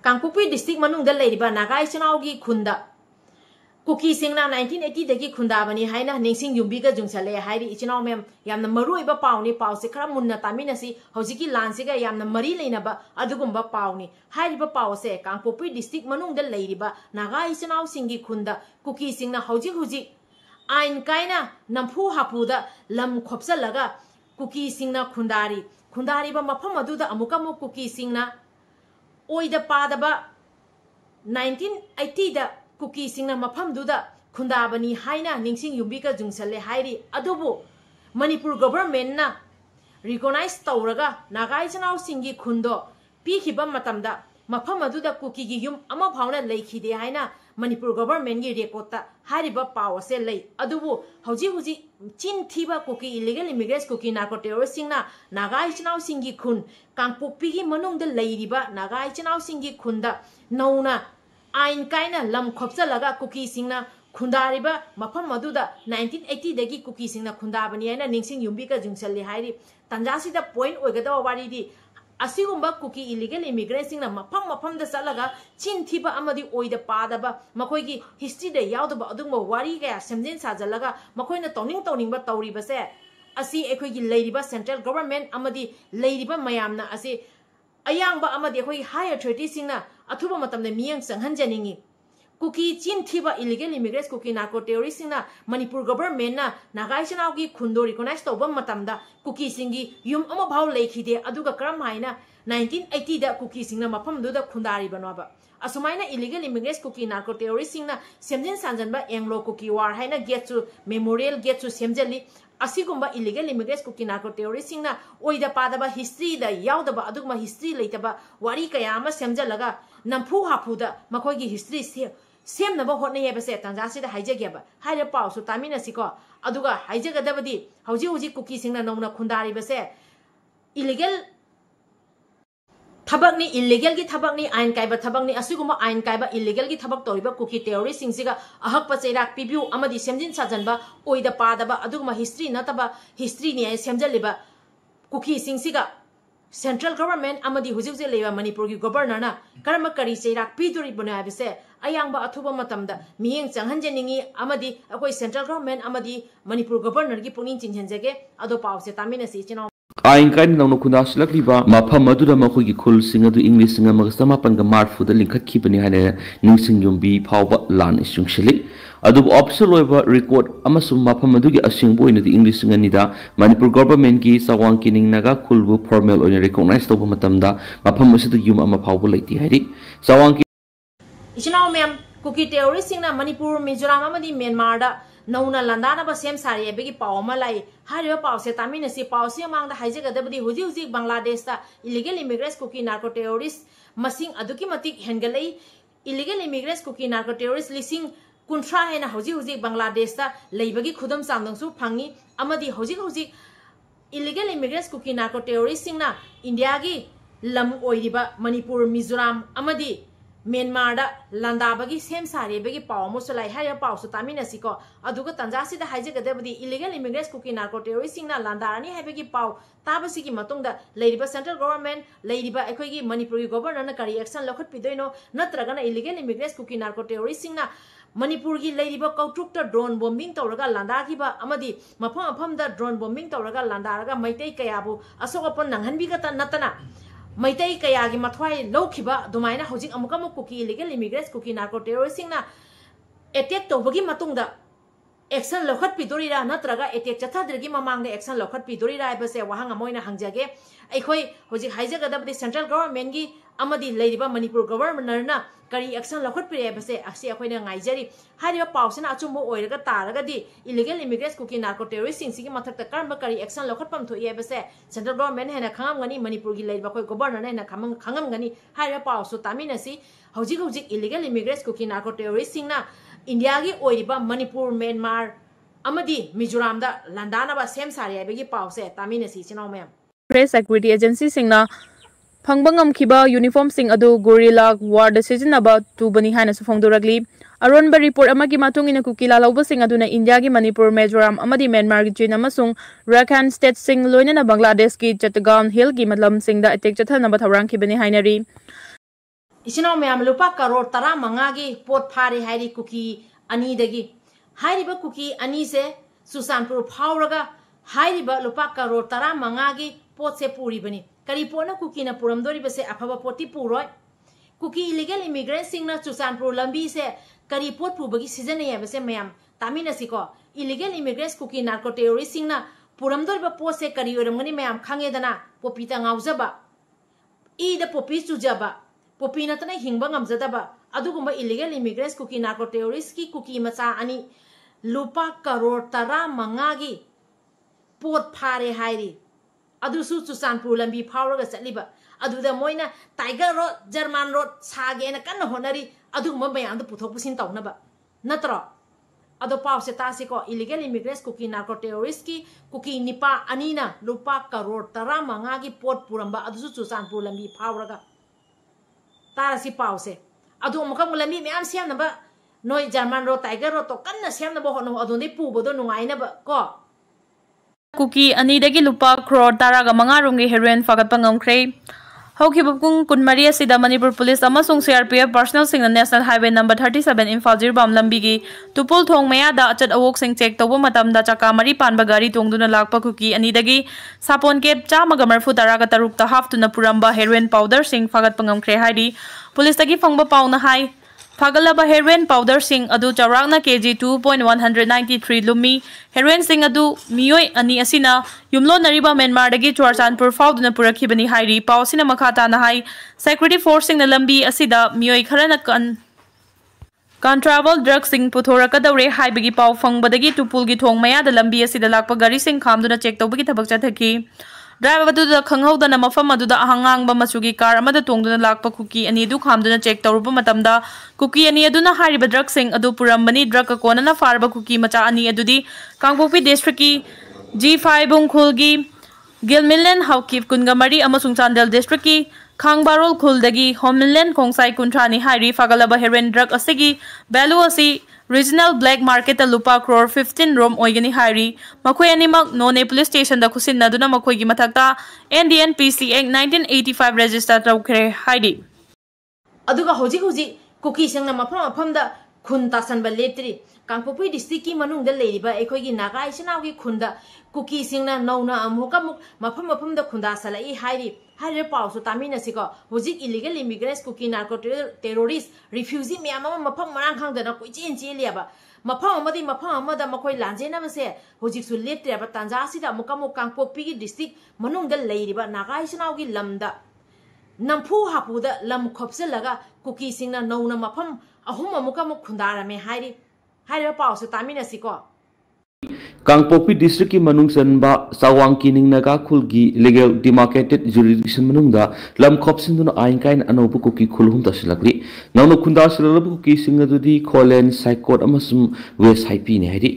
Kangpokpi district मनुंग लेरिबा नागा इचनावगी खुंदा कुकी सिंगना 1980 दगी खुंदाबनी हाइना निंगसिंग युंबीगा जुंगसले हाइरी इचनाव मेम यामना मरुइबा पावनी पावसे खरा मुन्ना तामिनसी हौजिकी लानसिगा यामना मरी लेनबा अदुगुंबा पावनी हाइरिबा पावसे कांगपोकपी डिस्ट्रिक्ट मनुंग लेरिबा नागा इचनाव सिंगी खुंदा कुकी सिंगना हौजी आइन कायना नंफू हापुदा लम खोपसलगा कुकी सिंगना खुंदारीबा मफम अदुदा अमुकमु कुकी सिंगना ओइदा पादबा 1980 दा कुकी सिंगना मफम दुदा खुंदाबनी हाइना निंगसिंग युंबीका जुंगसले हाइरी अदुबु मणिपुर गवर्नमेंट ना रिकॉग्नाइज तौरगा नागा इचनाव सिंगी खुंदो पीखिबा मतमदा मफम अदुदा कुकी गी युम अमा भावना लेखिदे हाइना मणिपुर गवर्नमेंट गी रेकॉर्डता हारिबा पाव से लई अदुबु हौजी चिन थीबा Kuki illegal immigrants Kuki narco terrorist सिंगना नागा इचनाव सिंगी खुन कांगपोकपी गी मनुंग द लेरिबा नागा इचनाव सिंगी खुंदा नौना आइन कायना लम खोपसलगा कुकी सिंगना खुंदारिबा मफम अदुदा 1980 दगी कुकी सिंगना खुंदाबनी हाइना निंगसिंग युंबीका जुंगसले हाइरी तंजासिदा पॉइंट ओइगदा वारीदी असिगुंबा कुकी इलीगल इमिग्रेंट सिंगना मफम द चलगा चिन थीबा अमदी ओइदा पादबा मखोइगी हिस्ट्री दे यावदबा अदुंबा वारी गया सेमजेन साजलगा मखोइना तौनिंगबा तौरिबसे असि एखोइगी लेरिबा सेंट्रल गवर्नमेंट अमदी लेरिबा मयामना असि अयांगबा अमदी एखोइ हाई अथॉरिटी सिंगना अथुबा मतमने मियंग संहनजनिंगी कुकी चिन थीबा illegal immigrants Kuki narco terrorist सिंगना मणिपुर गवर्नमेंट ना नागा इचनावगी खुंदो रिकॉग्नाइज तौबा मतमदा कुकी सिंगी युम अमा भाव लेखिदे अदुगा करम हाइना 1980 दा कुकी सिंगना मफम दुदा खुंदारी बनवाबा असुमाइना illegal immigrants Kuki narco terrorist सिंगना सेमजेन सांजनबा एंग्लो कुकी वार हाइना गेटसु मेमोरियल गेटसु सेमजली असिगुंबा illegal immigrants Kuki narco terrorist सिंगना ओइदा पादबा हिस्ट्री दा यावदबा अदुगमा हिस्ट्री लेतबा वारी कयामा सेमजलगा नंफू हाफुदा मखोइगी हिस्ट्री सेमनबा होटने बसे तंजासिदा हाइजगेबा हाइरे पावसु तामिनसिको अदुगा हाइजगदबदी हौजी कुकी सिंगना नौना खुंदारी बसे इलीगल थबकनी इलीगल की थबकनी आइन कायबा थबकनी असुगुमा आइन कायबा इलीगल की थबक तोरिबा कुकी टेररिस्ट सिंगसिगा अहक पचैराक पिबिउ अमदी सेमजिन साजनबा ओइदा पादबा अदुगमा हिस्ट्री नतबा हिस्ट्री नि सेमजलिबा कुकी सिंगसिगा सेंट्रल गवर्नमेंट अमदी हुजुजे लेबा मणिपुर की गवर्नर ना करम करी चैराक पिदुरिबना हाबसे अयांबा अथुबा मतमदा मियेंग चंगहनजनिंगी अमदी अकोइ सेंट्रल गवर्नमेंट अमदी मणिपुर गवर्नर की पुनिंग चिंहनजगे अदो पावसे तामिनसी चिनाव आइन काइन नौनो खुंदासलक्लिबा मफम अदुदा मखोइगी खुल सिंग अदु इंग्लिश सिंग मगस्तमापन ग मार्फुदा लिंखतखिबनि हाने निंगसिंग युंबी फावबा लान इसुंगसिलि अदु ऑफिशियल ओइबा रिकॉर्ड अमसुम मफम अदुगी असिंगबो ओइनदि इंग्लिश सिंग अनिदा मणिपुर गवर्नमेंट की सवांग किनिंग नागा खुलबु फॉर्मल ओइना रिकॉग्नाइज तौबा मतमदा मफम असिदा युम अमा फावबा लेति हाइरि सवांग इचनाव मैम कुकी टेररिस्ट सिंगना मणिपुर मिजोराम अमदी म्यांमार दा नौना लंदानबा सेम सारी एबेगी पाव अमा लाई हारिबा पावसे तामिनसी पावसे मांगदा हाइजगदबदी हुजी बांग्लादेश दा illegal immigrants Kuki narco terrorist मसिंग अदुकी मतिक हेंगलई illegal immigrants Kuki narco terrorist लिसिंग कुंथ्रा हेना हुजी बांग्लादेश दा लेबगी खुदम सांगदंसु फंगी अमदी HuJI illegal immigrants Kuki narco terrorist सिंगना इंडिया की लम ओइरिबा मणिपुर मिजोराम अमदी म्यांमार दा लंदाबगी सेम सारेबगी पाव मुसलाई हाय पावसु तामिनसिको अदुगा तंजासिदा हाइजगदबदी illegal immigrants Kuki narco terrorist सिंगना लंदारनी हाइबगी पाव ताबसिगी मतुंगदा लेरिबा सेंट्रल गवर्नमेंट लेरिबा एखोइगी मणिपुर की गवर्नर ना करी एक्शन लखटपिदोइनो नत्रगना illegal immigrants Kuki narco terrorist सिंगना मणिपुर की लेरिबा कौट्रुक्ता ड्रोन बॉम्बिंग तौरगा लंदाखिबा अमदी मफम ड्रोन बॉम्बिंग तौरगा लंदारगा मैतै कयाबु असोगपन नंगहनबिगता नतना मैतै कयागी मथवाई लौखिबा दुमाइना हौजिक अमुकमु Kuki illegal immigrants Kuki narco terrorist सिंगना एटेक तौबगी मतुंगदा एक्शन लौखटपिदोरिरा नत्रगा एटेक चथाद्रगी ममांगदा एक्शन लौखटपिदोरिरा हाइबसे वाहंग अमोइना हंगजागे अखोइ हौजिक हाइजगदबदि सेंट्रल गवर्नमेंट की अमदी लेरिबा मणिपुर गवर्नर ना करी एक्शन लौखटपिरे बसे असी अखोइना ngaijari हारिबा पावसना अचुमबो ओइरगा तारगदि illegal immigrants Kuki narco terrorist सिंगसिगी मथक्ता करम करी एक्शन लौखटपम थोइए बसे सेंट्रल गवर्नमेंट हेना खंगमगनी मणिपुर की लेरिबा कोइ गवर्नर हेना खंगमगनी हारिबा पावसु तामिनसी हौजिक illegal immigrants Kuki narco terrorist सिंगना इंडिया की ओइरिबा मणिपुर म्यांमार अमदी मिजोराम दा लंदानबा सेम सारे हाइबगी पावसे तामिनसी चिनाव मैम प्रेस सेक्रेटरी एजेंसी सिंगना फंगबंगम खिबा यूनिफॉर्म सिंग अदु गोरिल्ला वार सिजनब तुबनी हाइनसु फोंदोरगली अरोनबा रिपोर्ट अमगी मातुंग इन कुकीला लौब सिंग अदुना इंडिया की मणिपुर मिजोराम अमदी म्यांमार की चीन अमसुंग राखाइन स्टेट सिंग लोइनना बांग्लादेश की चटगांव हिल की मलम सिंग दा अटैक चथनब थौरांग खिबनी हाइनरी इसिनाव मैम लुपा करोड़ 15 की पोट फारे हाइरी कुकी अनी दगी हाइरिबा कुकी अनी से सुसानपुर फाउरगा हाइरिबा लुपा करोड़ 15 की पोट से पूरी बनी करी पोना कुकी ना पुरमदोरी बसे अफबा पोटी पूरोय कुकी इलीगल इमिग्रेंट सिंह ना सुसानपुर लंबी से करी पोट पुबगी सीजन है बसे मैम तामिना सिको illegal immigrants Kuki narco terrorist सिंह ना पुरमदोरी पोट से करी ओरमगनी मैम खांगेदना पोपीता गाउजबा ईद पोपी चुजबा पोपी नतना हिंगबा ngamjadaba adugumbा illegal immigrants Kuki narco terrorist की कुकी मचा अनी लुपा करोड़ 15 की पोट फारे हाइरी अदुसु सुसानपुर लंबी फाउरगा चलिबा अदुदा मोइना टाइगर रोड जर्मन रोड सागेना कन्न होनरी अदुगुmbा मयाम पुथोक पुसिन तौनबा नत्रो अदो पाव से तासिको illegal immigrants Kuki narco terrorist की कुकी निपा अनीना लुपा करोड़ 15 की पोट पुरंबा अदुसु सुसानपुर लंबी फाउरगा तारसी पाव से अदो मकम लंबी मैम सेमनबा नोय जर्मन रोड टाइगर रोड तो कन्न सेमनबा होनो अदोने पुबदो नुगाइनबा को कुकी अनीदगी लुपा करोड़ 15 रोंगी हेरोइन फागतपा ngamkhre हौखिबा पुंग कुनमरी असिदा मणिपुर पुलिस अमसुंग सीआरपीएफ पर्सनल सिंग national highway number 37 Imphal Jiribam लंबी की तुपुल थोंग मयादा अचत अवोक सिंग चेक तौबा मतमदा चका मरी पानबा गाड़ी तोंगदुना लाकपा कुकी अनीदगी सापोन केप चामगा मरफु तरागा तरुक ता हाफ्तुना पुरंबा हेरोइन पाउडर सिंग फागतपा ngamkhre हाइडी पुलिस तगी फंगबा पाउना हाई फागलबा हेरोइन पाउडर सिंग अदु चौराकना केजी 2.193 लुमी हेरोइन सिंग अदु मियोय अनी असिना युमलो नरिबा म्यांमार दगी चुरचानपुर फाउदुना पुरखिबनी हाइरी पाउसिना मखाता ना हाई सेक्युरिटी फोर्स सिंग लंबी असिदा मियोय खरना कंट्रावल ड्रग सिंग पुथोरकदौरे हाइबगी पाउ फंगबदगी तुपुलगी थोंग मयादा लंबी असिदा लाकपा गाड़ी सिंग खामदुना check तौबगी थबक चथकी driver अदुदा खंगहौदना मफम अदुदा अहंगांगबा मचुगी car अमदा तोंगदुना Lakpa cookie अनी अदु खामदुना चेक तौरुबा मतमदा कुकी अनी अदुना हारिबा ड्रग सिंग अदु पुरंबनी ड्रग कोनना फारबा कुकी मचा अनी अदुदी कांगपोपी डिस्ट्रिक्ट की G5 बुंगखुलगी गिलमिलन हाउकिफ कुनगमरी अमसुंग चांदेल डिस्ट्रिक्ट की खांगबारोल खुलदगी होमलैंड खोंगसाई कुंथ्रानी हाइरी फागलबा हेरोइन ड्रग असिगी वैल्यू असी रीजनल ब्लैक मार्केट लुपा करोड़ 15 रोम ओइगनी हाइरी मखोय अनिमक नोने पुलिस स्टेशन दा खुसिनदुना मखोयगी मथक्ता NDNPC Act 1985 रजिस्टर तौखरे हाइडी अदुगा होजी होजी कुकी सिंगना मफम दा खुन तासनबा लेत्रि कांगपोपी डिस्ट्रिक्ट की मनुंग दा लेरिबा एखोयगी नागा इसिनावगी खुंदा कुकी सिंगना नौना अमुकमुक मफम दा खुंदा सलाई हाइरी हाइरे पाउसु तामिनसिको होजिक illegal immigrants Kuki narco terrorist refugee म्याम मफम मरांग खांगदना कोइचेन चेलियाबा मफम मखोय लांजेनबसे होजिकसु लेत्रेबा तांजासिदा अमुकमुक कांगपोपी की डिस्ट्रिक्ट मनुंग दा लेरिबा नागा इसिनावगी लमदा नंफू हापुदा लम खोपसलगा कुकी सिंगना नौना मफम अहुम अमुकमुक खुंदारमे हाइरे पाउसु तामिनसिको कांगपोपी डिस्ट्रिक्ट की मनुंग सनबा सावांग किनिंग नगा खुलगी लीगल डिमार्केटेड जुरिडिक्शन मनुंगदा लम खोपसिंदुना आइन काइन अनोबु कुकी खुलहुम तसलकली नौनो खुंदा सलबु कुकी सिंगदुदी खोलेन साइकोट अमसुम वेस्ट हाइपी ने हाइरी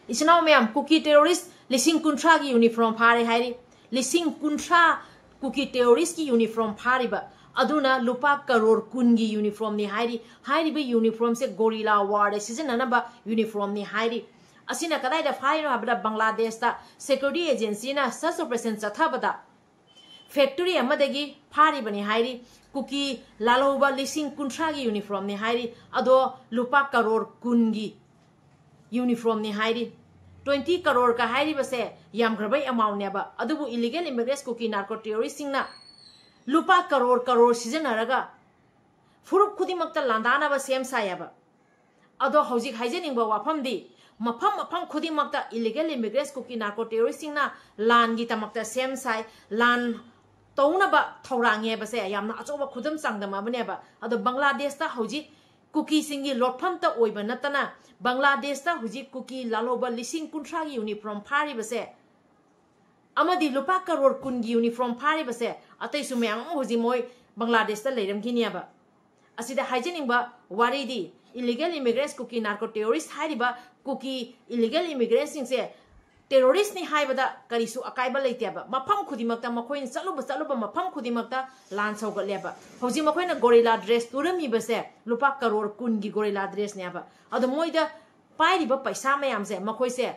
इस्नाव मैम कुकी टेररिस्ट लिसिंग कुंट्रा की यूनिफॉर्म फारे हाइरी लिसिंग कुंट्रा कुकी टेररिस्ट की यूनिफॉर्म फारिबा अदुना लुपा करोड़ कुनगी यूनिफॉर्म नि हाइरी बे यूनिफॉर्म से गोरिल्ला वार सिजननबा यूनिफॉर्म नि हाइरी असिना कदाइदा फाइनो हाबदा बांग्लादेश दा सिक्योरिटी एजेंसी ना सर्च ऑपरेशन चथाबदा फैक्ट्री अमदगी फारी बनी हाइरी कुकी लालोबा लिसिंग कुंट्रा की यूनिफॉर्म नि हाइरी अदो लुपा करोड़ कुनगी यूनिफॉर्म नि हाइरी 20 करोड़ का हाइरी बसे यामग्रबै अमाउंट नेबा अदुबु illegal immigrants Kuki narco terrorist सिंगना लुपा करोड़ सिजनरगा फुरुप खुदिमक्ता लांदानाबा सेम सायाबा अदो हौजिक हाइजेनिंगबा वाफमदी मफम खुदिमक्ता illegal immigrants Kuki narco terrorist सिंगना लान की तमक्ता सेम साइ लान तौनबा थौरांगे बसे यामना अचोबा खुदम चांगदमाबनेबा अदो बांग्लादेश ता हौजिक कुकी सिंगी लोटफम ता ओइबा नतना बांग्लादेश ता हौजिक कुकी लालोबा लिसिंग कुंट्रा की यूनिफॉर्म फारी बसे अमदी लुपा करोड़ कुनगी यूनिफॉर्म फारी बसे अतै सुमयाम हौजि मोय बांग्लादेश ता लेरमगिनियाबा असिदा हाइजेनिंगबा वारीदी illegal immigrants Kuki narco terrorist हाइरिबा कुकी इलीगल इमिग्रेंट्स सिंगसे टेररिस्ट नि हाइबदा करिसु अकाइबा लेतेबा मफम खुदिमक्ता मखोइन चलुबा मफम खुदिमक्ता लान सौगलेबा हौजि मखोइना गोरिल्ला ड्रेस तुरमी बसे लुपा करोड़ कुनगी गोरिल्ला ड्रेस नेबा अदो मोइदा पाइरिबा पैसा मयामसे मखोइसे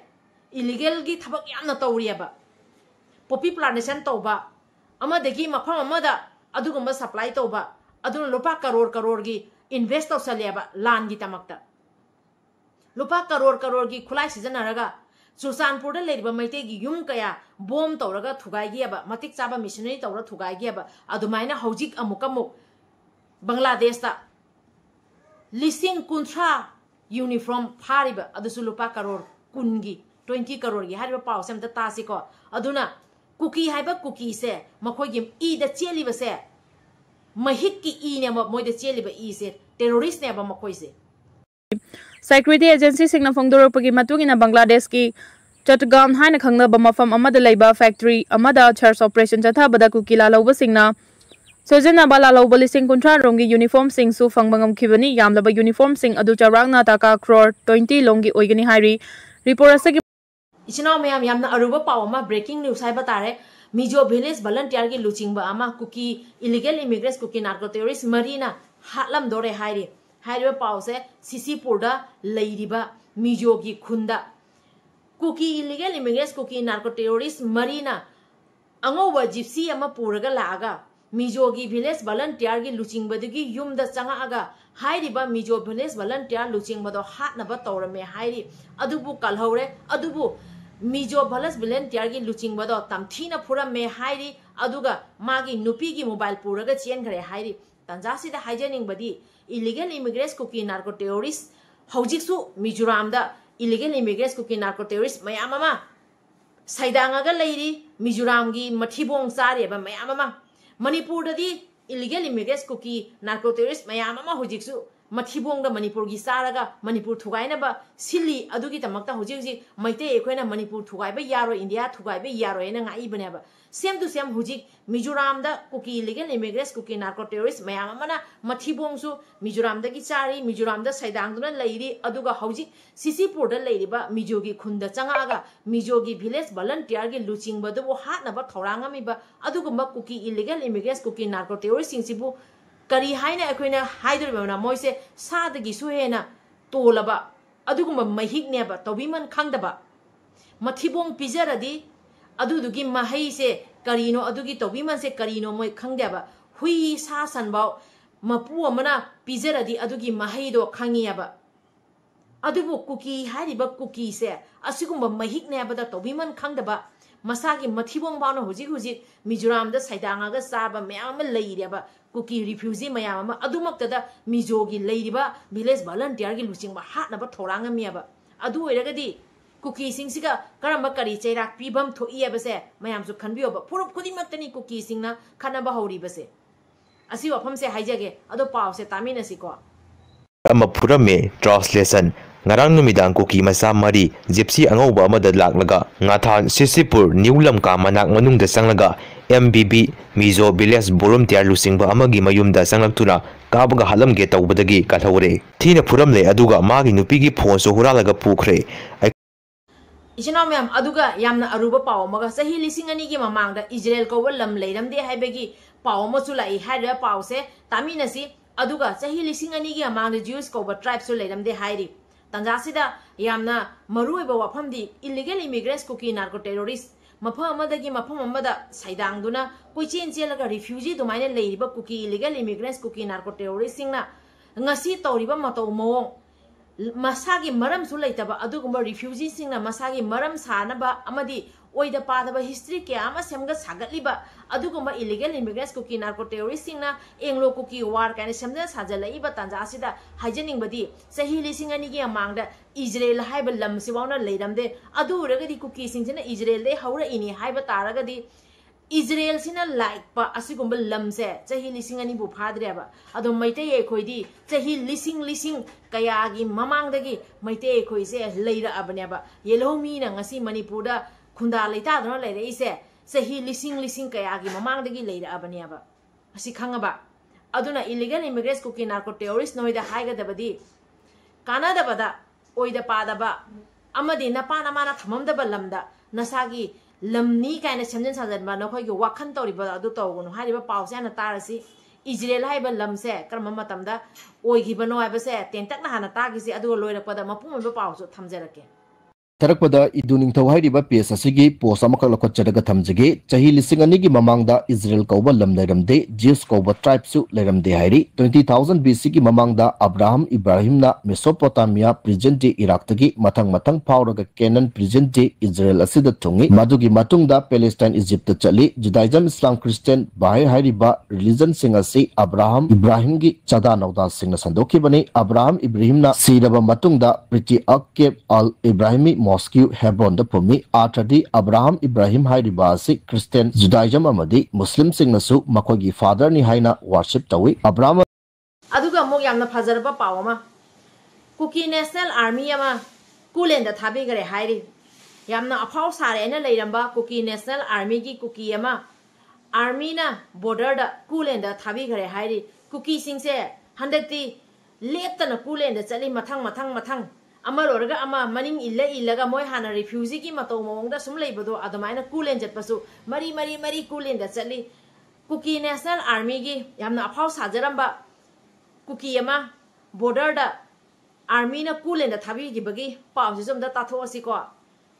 इलीगल की थबक यामना तौरियबा पॉपी प्लांटेशन तौबा अमदगी मफम अमदा अदुगुम्बा सप्लाई तौबा अदुना लुपा करोड़ की इन्वेस्ट तौसलेबा लान की तमक्ता लुपा करोड़ की खुलाई सिजनरगा चुरचानपुर मैते की यूम कया बोम तौरगा थुगाइगेब मतिक चाबा मिशनरी तौर थुगाइगेब अदुमाइना हौजिक अमुक बांग्लादेश लिसिंग कुंथ्रा यूनिफॉर्म फारिब अदुसु लुपा करोड़ कुनगी 20 करोड़ की हारिबा पाव सेम तासिको अदुना कुकी हाइबा कुकी से मखोगी ई द चेलिबा से महिक की ई ने मोइद चेलिबा ई से टेररिस्ट ने बा मखोई से Security Agency singna phongdorokpagi matungina Bangladesh ki Chattogram haina khangnaba mafam amada leiba factory amada church operation chathabada kukila lauba singna Sojana bala lauba lising kuntra rongi uniform sing su fangbangam khibani yamlaba uniform sing adu charangna taka crore 20 longi oigani hairi report asagi इचनाव मैम यामना अरुबा पाव मा breaking news है बता रहे Mizo village volunteer की लुचिंगबा अमा Kuki illegal immigrants Kuki narco terrorist मरीना हालम दोरे हाइरे हाइरे पाव से सिसिपुरदा लेरिबा मिजो की खुंदा Kuki illegal immigrants Kuki narco terrorist मरीना अंगोबा जिप्सी अमा पुरगा लागा मिजो की विलेज वॉलंटियर की लुचिंगबदगी युमदा चंगागा हाइरिबा मिजो विलेज वॉलंटियर लुचिंगबदो हातनबा तौरमे हाइरि अदुबु कलहौरे अदुबु मिजो भलस वॉलंटियर की लुचिंगबदो तमथीना फुरमे हाइरि अदुगा मागी नुपी की मोबाइल पुरगा चेनखरे हाइरि तंजासिदा हाइजनिंगबदी illegal immigrants Kuki narco terrorist हौजिकसु मिजोरामदा illegal immigrants Kuki narco terrorist मयाममा साइदांगागा लेरि मिजोराम की मथिबोंग चारेबा मयाममा मणिपुरददी illegal immigrants Kuki narco terrorist मयाममा हौजिकसु मथिबोंग मणिपुर की चारगा मणिपुर थुगाइनबा सिली अदुगी तमक्ता हौजिक हौजिक मैते एखोइना मणिपुर थुगाइबा यारो इंडिया थुगाइबा यारो एना गाइबनेबा सेम टू सेम हौजिक मिजोराम दा Kuki illegal immigrants Kuki narco terrorist मयामना मथिबोंगसु मिजोराम दगी चारी मिजोराम दा साइदांगदुना लेइरि अदुगा हौजिक सिसिपुर दा लेइरिबा मिजोगी खुंदा चंगागा मिजोगी विलेज वॉलंटियर की लुचिंगबदबो हातनबा थौरांगमिबा अदुगुम्बा Kuki illegal immigrants Kuki narco terrorist सिंसिबु करी हाइना अखोइना हाइदोरिबना मोइसे सादगी सुहेना तोलबा अदुगुम्बा महिकनेबा तौबिमन खंगदबा मथिबोंग पिजरदी अदुदुगी महई से करीनो अदुगी तौबिमन से करीनो मोइ खंगदेबा हुई सा सनबाव मपु अमना पिजरदी अदुगी महईदो खंगियाबा अदुबु कुकी हाइरिबा कुकी से असिगुम्बा महिकनेबदा तौबिमन खंगदबा मसागी मथिबोंग बावना हुजिक हुजिक मिजोराम दा साइदांगागा चाबा मयाम लेइरेबा कुकी रिफ्यूजी मयाम अदुमक्तदा मिजोगी लेइरिबा विलेज वॉलंटियर की लुचिंगबा हातनबा थौरांगमियाबा अदु ओइरगदी कुकी सिंगसिगा करम करी चैराक पीबम थोइयबसे मयामसु खनबियोबा पुरुप खुदिमक्तनी कुकी सिंगना खनबा हौरिबसे असि वफम से हाइजगे अदो पाव से तामिनसिको अमा फुरमे translation ngarang numidang kuki masa mari gypsy angauba amada laklaga ngathan sisipur niulamka manak manungda sanglaga MBB mizo village borum tiar lusingba amagi mayumda sanglaktuna kabaga halamge tawbadagi kalhore thina furamle aduga magi nupigi phone so huralaga pukhre इचना ma'am अदुगा यामना अरुबा पाव मगा सही लिसिंग अनि की ममांगदा Israel को lump लेरमदे हाइबेगी पाव मचु लाई हाइरा पाव से तामिनसी अदुगा सही लिसिंग अनि की ममांगदा ज्यूस को ट्राइब सु लेरमदे हाइरि तंजासिदा यामना मरुइबा वाफमदी illegal immigrants Kuki narco terrorist मफम अमदगी मफम अमदा साइदांगदुना कोइचेन चेलगा रिफ्यूजी दुमाइने लेरिबा Kuki illegal immigrants Kuki narco terrorist सिंगना ngasi तौरिबा मतौ मवों मसागी मरम सु लेतबा अदुगुम्बा रिफ्यूजी सिंगना मसागी मरम सानबा अमदी ओइदा पादबा हिस्ट्री के आमा सेमगा सागतलिबा अदुगुम्बा illegal immigrants Kuki narco terrorist सिंगना एंग्लो कुकी वार काने सेमना साजलइबा तंजासिदा हाइजनिंगबदी सही लिसिंग अनि की अमांगदा इजराइल हाइबा लम सिवाउना लेरमदे अदु रगदी कुकी सिंगना इजराइल दे हौरा इनी हाइबा तारगदी इजराइल सिना लाइक पा असिगुम्बा लमसे चही लिसिंग अनि बु फाद्रेबा अदो मैते एखोइदी चही लिसिंग कयागी ममांगदगी मैते एखोइसे लेरा अबनेबा येलोमी ना ngasi मणिपुरदा खुंदा लेता दनो लेरे इसे चही लिसिंग कयागी ममांगदगी लेरा अबनेबा असि खंगबा अदुना illegal immigrants Kuki narco terrorist नोइदा हाइगदबदी कानादबदा ओइदा पादबा अमदि नपाना माना थममदबा लमदा नसागी लमनी कायना सेमजन साजनबा नखोइगि वाखन तौरिबा अदु तौगुनु हारिबा पावसे ना तारसी इजराइल हाइबा लमसे कर्म मतमदा ओइगिबनो हाइबसे तेंतकना हाना तागिसे अदु लोइरपदा मपुमबा पावसु थमजरके। थरकपदा इदुनिंगथौ हाइरिबा पेस असिगी पोस्ट अमखक लखोचरगा थमजगे चाही लिसिंग अनिगी ममांगदा इजराइल कौबा लम लेरमदे जिस कौबा ट्राइब सु लेरमदे हाइरि 20000 BC की ममांगदा अब्राहम इब्राहिमना मेसोपोटामिया प्रेजेंट डे इराकतगी मथंग मथंग फावरगा केनन प्रेजेंट डे इजराइल असिदा थुंगी मदुगी मतुंगदा पैलेस्टाइन इजिप्ट चली जुदाइज्म इस्लाम क्रिश्चियन बाहे हाइरिबा रिलीजन सिंग असि अब्राहम इब्राहिम की चदा नौदा सिंग संदोखी बने अब्राहम इब्राहिमना सीरबा मतुंगदा प्रिटी अकेब अल इब्राहिमी मॉस्क्यू हेब्रोन द पुमी आथदी अब्राहम इब्राहिम हाइरिबा असि क्रिश्चियन जुदाइज्म अमदी मुस्लिम सिंगनसु मखोगी फादर नि हाइना वर्शिप तवी अब्राहम अदुगा मोग यामना फजरबा पावमा कुकी नेशनल आर्मी अमा कुलेन द थाबिगरे हाइरि यामना अफाव सारे न लेरंबा कुकी नेशनल आर्मी की कुकी अमा आर्मी ना बॉर्डर द कुलेन द थाबिगरे हाइरि कुकी सिंगसे हंदती लेप्तना कुलेन द चली मथंग मथंग मथंग अमा लोरगा अमा मनिंग इल्लगा मोय हाना रिफ्यूजी की मतौ मोंगदा सुम लेबदो अदमाइना कुलेन जटपसु मरी मरी मरी कुलेन द चली कुकी नेशनल आर्मी की यामना अफाव साजरंबा कुकी अमा बॉर्डर द आर्मी ना कुलेन द थाबिगिबगी पावसि सुम द ताथोसिको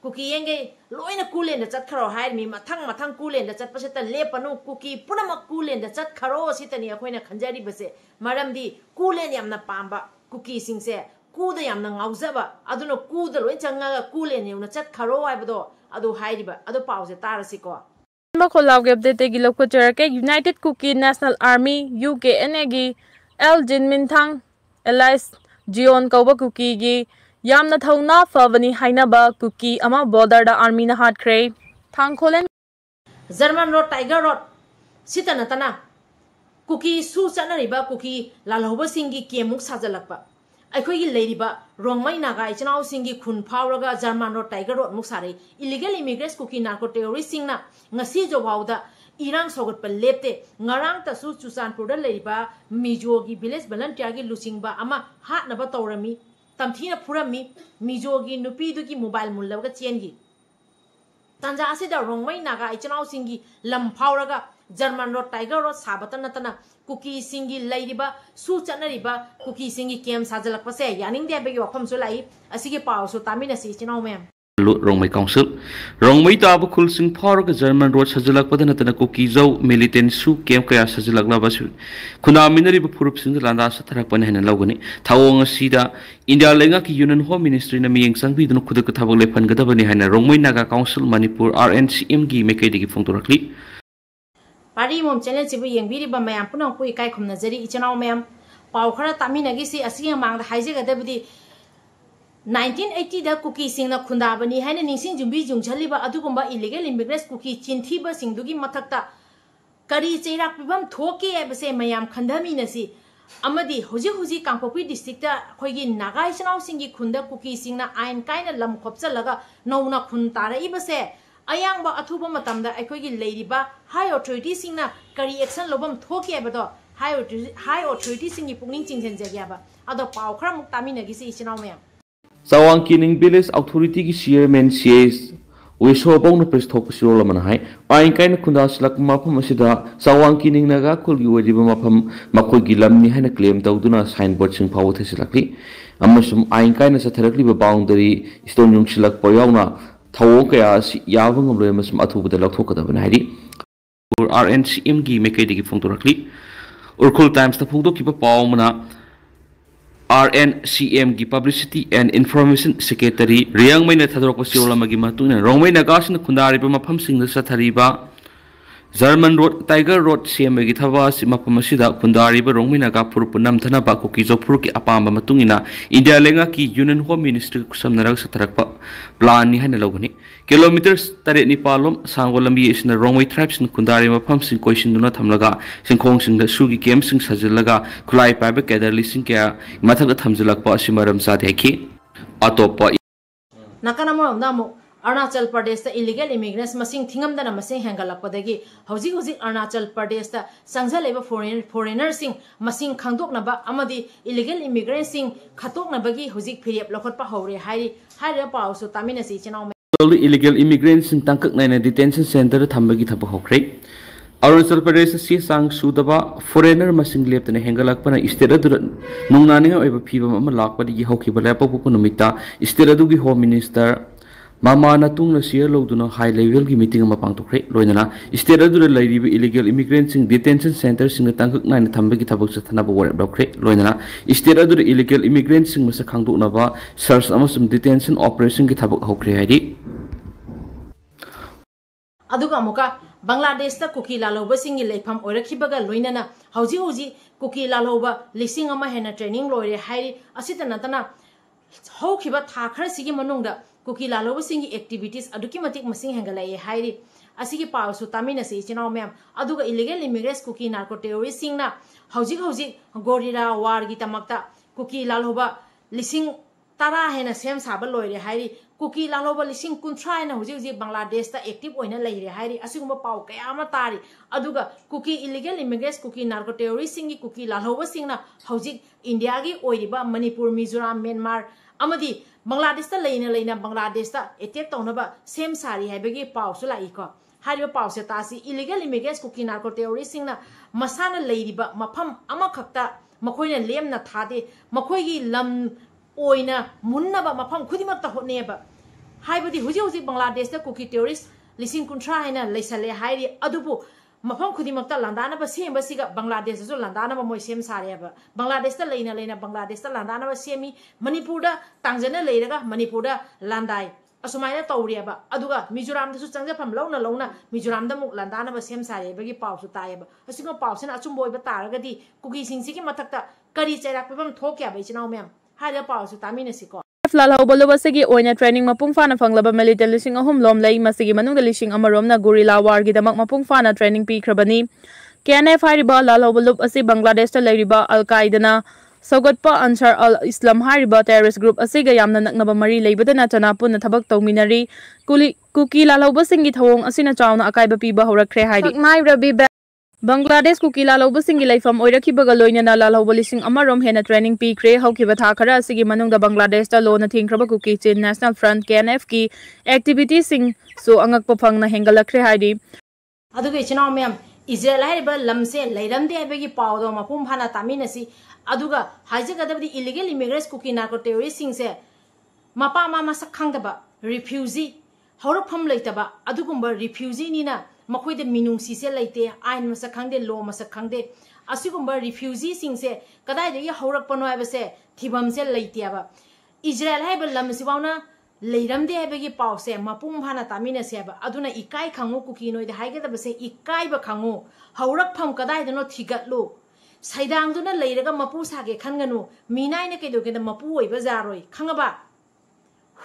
कुकी येंगे लोइना कुलेन द चतखरो हाइर मी मथंग मथंग कुलेन द चतपसेता लेपनु कुकी पुनम कुलेन द चतखरो सितनी अखोइना खंजारी बसे मरमदी कुलेन यामना पांबा कुकी सिंगसे कूद यामना ngaujaba aduna कूद लोइ चंगा कुलेन येउना चतखरो हाइबदो अदु हाइरिबा अदु पावसे तारसिको मखोलाव के अपडेट गी लखोचर के United Kuki national Army UKNA गी एल जिनमिनथांग एलाइस जियोन कौबा कुकी गी यामना थौना फवनी हाइनाबा कुकी अमा बॉर्डर दा आर्मी ना हाटख्रे Thangkholen German road tiger Road सितना तना कुकी सु चनरिबा कुकी लालहौबा सिंगी केमुक साजलकपा अखोगी लेरिबा रोंगमै नागा इचनाउ सिंगी खुन फावरगा जर्मन रोड टाइगर रोड मुक सारे illegal immigrants Kuki narco terrorist सिंगना ngasi jobaуда irang sogot pa lepte ngarang ta su Churachandpur da leiba mijo gi village volunteer gi lucingba ama hat na ba tawrami tamthina phurami mijo gi nupi du gi mobile mullaga chengi tanja ase da rongmai naga ichanau singi lam phawraga German road tiger road sabatan natana kuki singi leiriba su chanariba kuki singi kem sajalak pase yaning de be wafam so lai asigi paw so tamina si ichanau mem Rongmai Council Rongmai tabu khulsing phar German road sajilak padana tana kuki zau militant su kem kaya sajilak la basu khuna minari bu phurup sing landa satharak pan hena lawgani thawong sida India lenga ki Union Home Ministry na miyeng sangbi dun khudak thabak le phan gada bani hena Rongmai Naga Council Manipur RNCM gi mekai digi phongtorakli Pari mom channel chibu yengbiri ba mayam punang pui kai khumna jari ichanau mayam paw khara tamina gi si asi mang da haije gada budi 1980 da kuki singna khundabani haina ningsing jumbi jungchaliba adugumba illegal immigrants kuki chintiba singdugi mathakta kari cheirak pibam thoke abase mayam khandami nasi amadi hoji kangpokpi district da khoigi naga isanau singi khunda kuki singna ain kaina lam khopchalaga nauna khun tara ibase ayangba athuba matamda akhoigi leiriba high authority singna kari action lobam thoke abado high authority singi pungning chingchen jagyaba ado paw khara muk tamina gi si isanau mayam Sawang Kining Village Authority ki chairman CS Wisho Bong na press talk si rola manahai ain kain kundas lak mapam asida Sawang Kining naga kul gi wadiba mapam makoi gilam ni haina claim tawduna signboard sing pawu thesilakli amasum ain kain sa tharakli ba boundary stone yung silak poyawna thawong kaya si yawang amloi amasum athu bada lakthok da banai RNCM gi mekai digi phongtorakli Urkhul Times ta phongdok ki ba pawmana RNCM की Publicity and Information Secretary Riang Maina Thadrok Siola Magi Matuna Rongmai Nagasna Kundari Mapam Sing the Sathariba German Road Tiger Road CM Gitava Simapamasida Kundari Rongmai Naga Purpunam Tanaba Kukizo Purki Apamba Matungina India Lenga ki Union Home Ministry Kusam Narak Satarakpa Plan ni Hanalogani Kilometers Tare Nipalum Sangolambi is in the Rongmai tribes in Kundari Mapam Sing Koishin Duna Tamlaga Sinkong Sing the Sugi Kem Sing Sazilaga Kulai Pabe Kadarli Sinkia Mataga Tamzilak Pasimaram Sadeki Atopa Nakanamo Namo Arunachal Pradesh illegal immigrants masing thingam dana masing hangalakpadagi hauji Arunachal Pradesh ta sangjaleba foreigner sing masing khangdoknaba amadi illegal immigrants sing khatoknabagi hauji phirep lokhotpa hore haira pawsu tamina si chenau illegal immigrants in tangkak naina detention center thambagi thaba hokre Arunachal Pradesh si sang sudaba foreigner masing leptana hangalakpana state adu nungnani oiba phibam ama lakpadi gi hokibala papu numita state adu gi home minister Mama tung na share loduna high level ki meeting ma pangtokre loinana state adura lairiba illegal immigrants in detention centers sing tangkak na thambe ki thabak sathana ba warab dokre loinana state adura illegal immigrants sing masa khangdok na ba search amasum detention operation ki thabak hokre hairi aduga muka Bangladesh ta kuki laloba singi lepham oirakhibaga loinana hauji kuki laloba lising ama hena training loire hairi asita natana hokhiba tha khara sigi manungda kuki laloba singi activities aduki matik masing hengalai hairi asigi pawsu tamina se chinaw mem aduga illegal immigrants kuki narco terrorist singna hauji gorira war gi tamakta kuki laloba lising tara hena sem saba loire hairi kuki laloba lising kunthra na huji Bangladesh ta active oina leire hairi asiguma paw kaya ama tari aduga kuki illegal immigrants kuki narco terrorist singi kuki laloba singna hauji India gi oiriba Manipur Mizoram Myanmar amadi Bangladesh ta leina Bangladesh ta attack tawnaba sem sari haibagi paw su lai ko hariba paw se tasi illegal immigrants kuki narco terrorist singna masana leiriba mafam ama khakta makoina lemna thade makoigi lam oina munnaba mafam khudimakta hotneba haibadi huji Bangladesh ta kuki terrorist lising kunthra haina leisale hairi adubu mafam khudimakta landana ba semba siga Bangladesh so landana ba moi sem sareba Bangladesh ta leina Bangladesh ta landana ba semi Manipur da tangjana leiraga Manipur da landai asumaya tawriaba aduga Mizoram da su changja pham launa Mizoram da muk landana ba sem sareba gi paw su tayeba asinga paw sena achumboi ba taragadi kuki singsi gi mathakta kari chairak pam thokya ba chinaw mem haida paw su tamina siko lalhauba sigi oina training mapung fana fanglaba military lising ahum lom lei masigi manungda lising amarom na gorilla war gi damak mapung fana training pi khrabani KNF hariba lalhauba lup asi Bangladesh ta leiriba Al Qaeda na Sogatpa Ansar al Islam hariba terrorist group asiga yamna naknaba mari leibadana chana punna thabak tawminari kuki lalhauba singi thawong asina chawna akaiba piba horakre haidi mai rabi Bangladesh kuki lalhauba singi leifam oirakhibaga loinana lalhauba lising amarom hena training pi kre haukiba tha khara asigi manungda Bangladesh ta lona thingkraba kuki chin National Front KNF ki activities sing so angakpa phangna hengalakre haidi aduga chinaw mem Israel hariba lamse leiramde abegi pawdo mapum phana taminasi aduga haijagadabdi illegal immigrants kuki narco terrorist sing se mapa mama sakhangdaba refugee haurakpham leitaba adugumba refugee nina makoide minungsi se leite ain masa khangde law masa khangde asigumba refugee sing se kadai de haurak pano abase thibam se leite aba Israel haiba lamsi bauna leiramde abegi pause mapum phana tamina se aba aduna ikai khangu kuki noide haigada base ikai ba khangu haurak pham kadai de no thigatlu saidang duna leiraga mapu sage khanganu minai ne kedoge da mapu oiba jaroi khangaba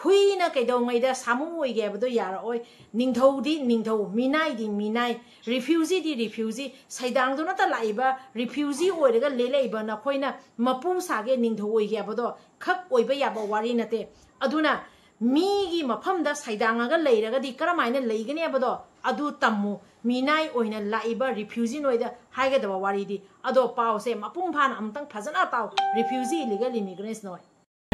huina keidongai da samu oige abdo yara oi ningthau di ningthau minai di minai refugee di refugee saidang duna ta laiba refugee oiraga leleiba na khoina mapu sage ningthau oige abdo khak oiba yaba wari nate aduna migi mafam da saidanga leiraga di karamaina leigani abdo adu tammu minai oina laiba refugee noida haiga da wari di ado pause mapum phan amtang phajana taw refugee illegal immigrants noi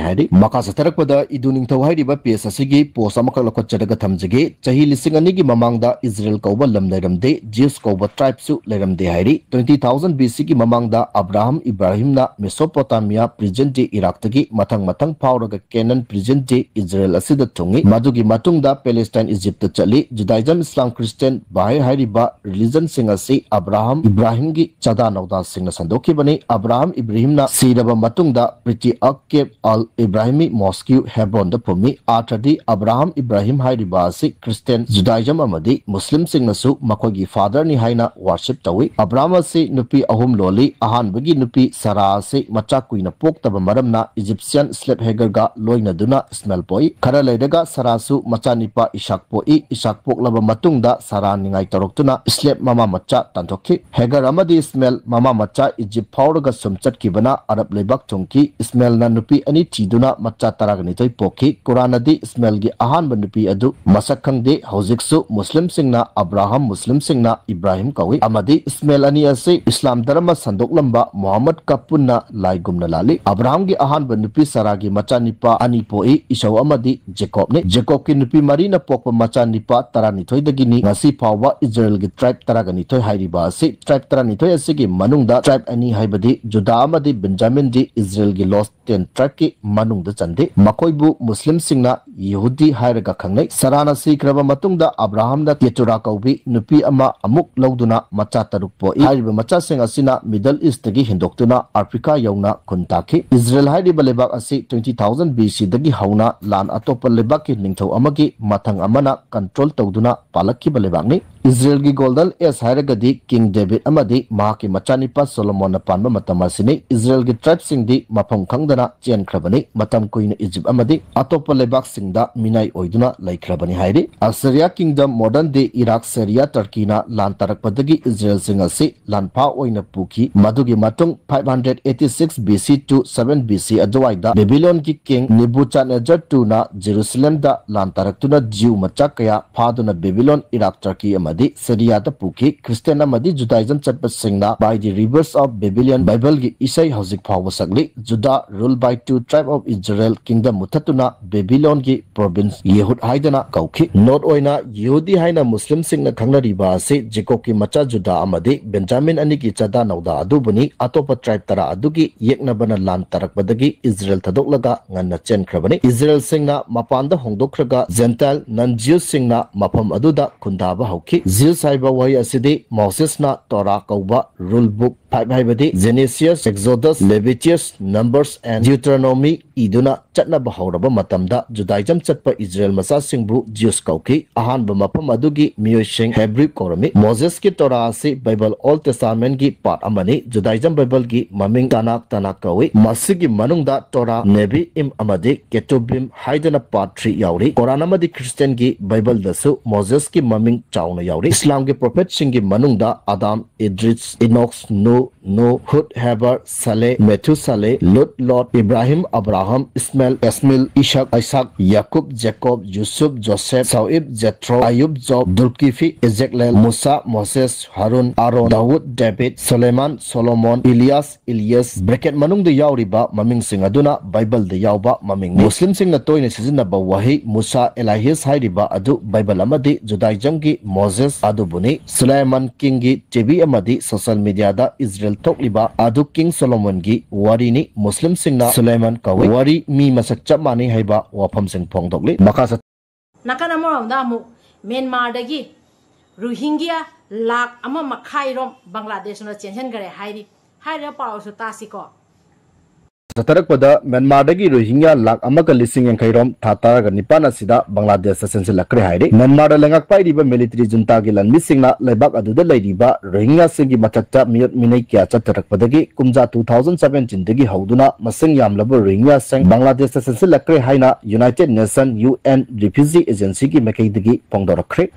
hari makasa tarakpada iduning thau hari ba pes asigi post amakak lakot chadaga thamjage chahi lising ani gi mamangda Israel kauba lam lairamde Jews kauba tribe su lairamde hari 20000 BC gi mamangda Abraham Ibrahim na Mesopotamia present day Iraq tagi mathang phawraga Canaan present day Israel asida thungi madugi matungda Palestine Egypt chali Judaism Islam Christian Bahai hari ba religion singa si Abraham Ibrahim gi chada nauda singna sandoki bani Abraham Ibrahim na siraba matungda priti akep al Ibrahimi Mosque Hebron da Pumi Atadi Abraham Ibrahim Hairiba si Christian Judaism amadi Muslim singnasu makogi father ni haina worship tawi Abraham si nupi ahum loli ahan bagi nupi Sarah si macha kuina pok taba maramna Egyptian slave Hagar ga loina duna Ismail poi khara leidaga Sarasu macha nipa Ishak pok laba matungda Sarah ningai toroktuna slave mama macha tantokhi Hagar amadi Ismail mama macha Egypt phawraga sumchat kibana Arab lebak thungki Ismail na nupi ani chiduna macha taragani toy pokhi Quran adi Ismail gi ahan banupi adu masak khangde hojiksu Muslim singna Abraham Muslim singna Ibrahim kawi amadi Ismail ani ase Islam dharma sandok lamba Muhammad kapunna laigumna lali Abraham gi ahan banupi Sarah gi macha nipa ani poi isau amadi Jacob ne Jacob ki nupi marina pokpa macha nipa tarani toy dagini ngasi phawa Israel gi tribe taragani toy hairiba ase tribe tarani toy ase gi manungda tribe ani haibadi Judah amadi Benjamin di Israel gi lost 10 tribe की मनुंग the चंदे मकोइबु मुस्लिम सिंगना यहूदी हायरगा खंगनै Sarana सिख्रबा मतुंगदा Abraham दा केचुरा कौबी नुपी अमा अमुक लौदुना मचा तरुक पोई हाइबा मचा सिंग असिना middle east दगी हिंदोक्तुना Africa यौना खुनताखि Israel हाइबा लेबाक असि 20000 BC दगी हौना लान अतोप लेबाक की निंगथौ अमगी मथंग अमना कंट्रोल तौदुना पालक्की लेबाकनि इजराइल की गोल्डन एज हायरगदी किंग डेविड अमदी माकी मचानिपा सोलोमोन पानबा मतम असिनि इजराइल की ट्राइब सिंगदी मफम खंगदना चेनख्रबनि मतम कुइन इजिप्ट अमदी अतोप लेबाक सिंगदा मिनाई ओइदुना लैख्रबनि हाइरि Assyria kingdom modern day Iraq Syria टर्कीना लान तरकपदगी इजराइल सिंग असि लानफा ओइना पुखी मदुगी मतुंग 586 BC to 7 BC अजवाइदा बेबीलोन की किंग नेबुचाडनेजर II ना जेरूसलम दा लान तरक्तुना जिउ मचा कया फादुना बेबीलोन इराक टर्की सीरिया पुखी क्रिस्टियन जुडाइजम चटपसिंगना by the rivers of Babylon Bible की इसै हौजिक फाव सकली Judah rule by 2 tribe of Israel kingdom मुथतुना Babylon की प्रोविंस यहूद हाइदना कौखी नॉट ओइना यहूदी हाइना मुस्लिम सिंगना खंगनरिबा से जेकोब की मचा जुदा अमदी बेंजामिन अनि की चदा नौदा अदुबनी अतोप ट्राइब तरा अदुगी येकनबना लान तरकबदगी इजराइल थदोकलगा ngana चेनख्रबनी इजराइल सिंगना मपानदा होंदोख्रगा जेंटाइल नन ज्यू सिंगना मफम अदुदा खुंदाबा हौखी Zil Saiba Wai Asidi, Moses na Torah Kauba, Rule Book 5 Haibadi, Genesis, Exodus, Leviticus, Numbers and Deuteronomy, Iduna, Chatna Bahauraba Matamda, Judaism Chatpa Israel Masa Singbu, Jews Kauki, Ahan Bamapa Madugi, Mioshing, Hebrew Korami, Moses ki Torah si Bible Old Testament ki part Amani, Judaism Bible ki Maming Tanak Kawi, Masigi Manungda Torah, Nebi Im Amadi, Ketubim, Haidana part 3 Yauri, Koran Amadi Christian ki Bible Dasu, Moses ki Maming Chauna Yauri, Islam के prophet सिंह की मनुंगदा Adam Idris Enoch Noah Hud Heber Saleh Methuselah Lut Lot Ibrahim Abraham Ismail Ishmael Ishaq Isaac Yaqub Jacob Yusuf Joseph Shuaib Jethro Ayub Job Dhulkifl Ezekiel Musa Moses Harun Aaron Dawud David Sulaiman Solomon Ilyas Elias bracket मनुंगदा यावरिबा ममिंग सिंह अदुना Bible द यावबा ममिंग Muslim सिंह न तोयने सिजनबा वही मूसा एलाहिस हाइरिबा अदु बाइबल अमदी जुदाइजम की मोसेस अदुबुनी सुलेमान किंग की टीवी अमदी सोशल मीडिया दा इजराइल तोकलिबा अदु किंग सोलोमन की वारीनी मुस्लिम सिंगना सुलेमान कवे वारी मी मसक चप मानी हाइबा वाफम सिंग फोंगदोकली मखासा नाकन अमरोमदा अमु म्यांमार दगी रोहिंग्या लाख अमा मखाइरोम बांग्लादेश न चेंहनगरे हाइरे पाउसु तासिको सतरकपदा म्यांमार दगी रोहिंग्या लाख अमक लिसिंग यांखैरोम थातारग निपान असिदा बांग्लादेश सेंसिल लक्रे हाइरे म्यांमार लेंगक पाइरिबा मिलिटरी जुंता की लनमि सिंगना लेबाक अदुदा लैरिबा रोहिंग्या सिंगी मथक्ता मियत मिनै क्या चतरकपदगी कुमजा 2017 दगी हौदुना मसिंग यामलब रोहिंग्या सिंग बांग्लादेश सेंसिल लक्रे हाइना united nation UN refugee agency की मकैदगी पोंगदोरखरे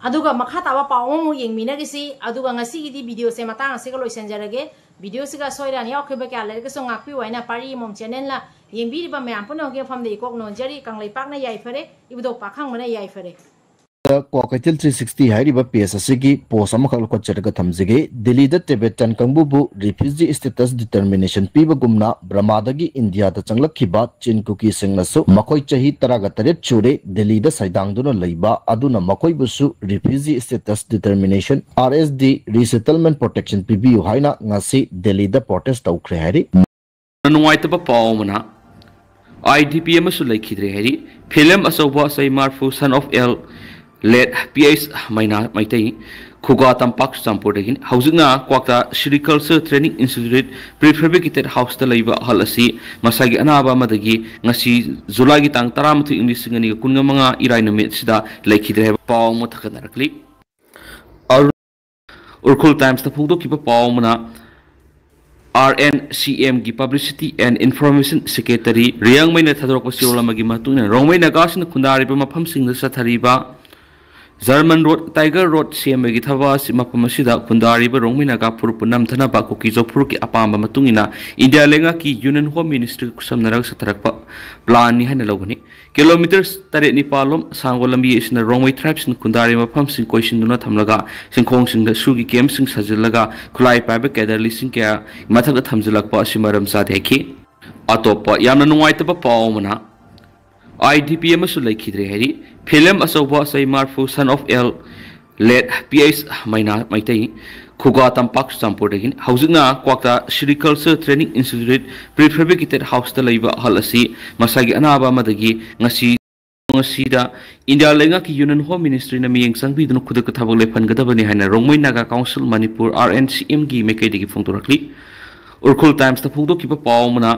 अदुगा मखा तावा पावमु येंगमिनगिसी अदुगा ngasiगidi वीडियो से मतंग असिगा लोइसेंजरगे वीडियो सिगा सोइरान यावखैबा क्या लेरगसो ngakpi waina pari mom channel la yengbiriba मैम पुनो के फमदे इकोक नोंजरी कंगलै पाकना याइफरे इबदो पाखंग मना याइफरे क्वाकैतिल 360 हाइरिबा पेज असिगी पोस्ट अमखल कोचरगा थमजिगे दिल्ली द टिबेटन कंबुबु रिफ्यूजी स्टेटस डिटरमिनेशन पीबगुमना ब्रह्मादगी इंडिया द चंगलखिबा चिन कुकी सिंगनसु मकोई चही 13 चुरे दिल्ली द सैदांगदुना लैबा अदुना मकोइबुसु refugee status determination RSD resettlement protection पीबीयु हाइना ngasi दिल्ली द प्रोटेस्ट तौख्रे हाइरि नुवाइतबा पावमना IDP अमसु लैखिद्रे हाइरि फिल्म असौबा सैमारफु सन ऑफ एल लेट PH मैना मैतै खुगा तंपाक चंपुरदगिन हौजिंगना क्वाक्ता sericulture training institute prefabricated house द लैबा हल असि मसागी अनाबा मदगी ngasi जुलाई की तांग 13 इंग्लिश सिंगनी कुनगमंगा इराय नमित सिदा लैखिद्रे पाव मथखनरकली उर्खुल टाइम्स द फुंदो किबा पाव मना RNCM की publicity and information secretary Riang मैना थदरक सिरोलमगी मतुना रोंगमै नगासन खुंदारिबा मफम सिंग सथरिबा जर्मन रोड टाइगर रोड सेम की थवा मफम खुंदारिबा रोंगमै नगा फुरुप नमथनबा कुकीजो फुरुक की अपाम मतुंगिना इंडिया लेंगा की यूनियन होम मिनिस्ट्री कुसमनरग सथरक प्लान नि हन लौगनी किलोमीटर 3 निपालोम सांगोलमी इसना रोंगमै ट्राइब्स खुंदारि मफम सिंग कोइसिंगना थमलगा सिंखोंग सिंग सुगी केम सिंग सजलगा खुलाई पाइबा कैदर लिसिंग क्या मथक थमजलकपा सिमरम सादेखि अतोप यामना नुवाइतबा पावमना IDP अमसु लैखिद्रे हाइरि फिल्म असौबा सैमारफु सन ऑफ एल लेट PH मैना मैतै खुगा तंपाक चंपोरदगिन हौजिकना क्वाक्ता sericulture training institute prefabricated house दा लैबा हल असि मसागी अनाबा Madgi ngasi ngasida India lenga ki Union Home Ministry na miyeng sangbi dun khuduk thabak le phangadabani haina Rongmoi Naga Council Manipur RNCM gi mekai digi phongtorakli Urkhul Times ta phongdo ki pa pawmana